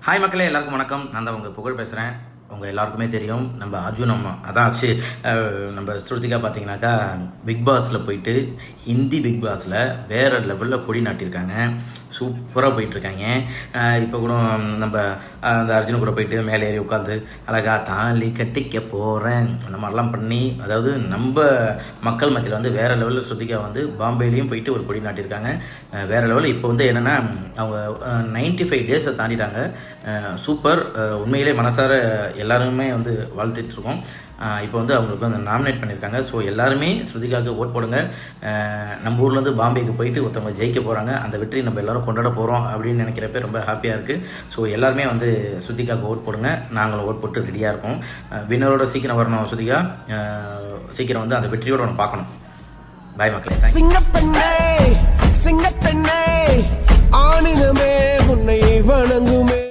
Hi மக்களே, எல்லாருக்கும் வணக்கம். நான் தான் உங்கள் புகழ் பேசுகிறேன். உங்கள் எல்லாருக்குமே தெரியும், நம்ம அர்ஜுன் அம்மா அதான் ஆச்சு. நம்ம ஸ்ருதிகா பார்த்தீங்கன்னாக்கா பிக் பாஸில் போயிட்டு ஹிந்தி பிக் பாஸில் வேறு லெவலில் கொடி நாட்டியிருக்காங்க. சூப்பராக போயிட்டுருக்காங்க. இப்போ கூட நம்ம அந்த அர்ஜுன் கூட போயிட்டு மேலே ஏறி உட்காந்து அழகா தாலி கட்டிக்க போகிறேன் அந்த மாதிரிலாம் பண்ணி, அதாவது நம்ம மக்கள் மத்தியில் வந்து வேறு லெவலில் ஸ்ருதிகா வந்து பாம்பேலேயும் போயிட்டு ஒரு கொடி நாட்டியிருக்காங்க. வேறு லெவலில் இப்போ வந்து என்னென்னா அவங்க 95 டேஸை தாண்டிட்டாங்க. சூப்பர். உண்மையிலே மனசார எல்லாருமே வந்து வாழ்த்துட்ருக்கோம். இப்போ வந்து அவங்களுக்கு வந்து நாமினேட் பண்ணியிருக்காங்க. ஸோ எல்லாருமே ஸ்ருதிகாவுக்கு ஓட் போடுங்க. நம்ம ஊர்லேருந்து பாம்பேக்கு போயிட்டு ஒருத்தவங்க ஜெயிக்க போகிறாங்க. அந்த வெற்றி நம்ம எல்லோரும் கொண்டாட போகிறோம் அப்படின்னு நினைக்கிறப்ப ரொம்ப ஹாப்பியாக இருக்குது. ஸோ எல்லாருமே வந்து ஸ்ருதிகாவுக்கு ஓட் போடுங்க. நாங்களும் ஓட் போட்டு ரெடியாக இருக்கோம். வின்னரோட சீக்கிரம் வரணும் ஸ்ருதிகா. சீக்கிரம் வந்து அந்த வெற்றியோடு ஒன்று பார்க்கணும். பாய் மக்களே. சிங்கப்பெண்ணே ஆணினமே உன்னை வணங்குமே.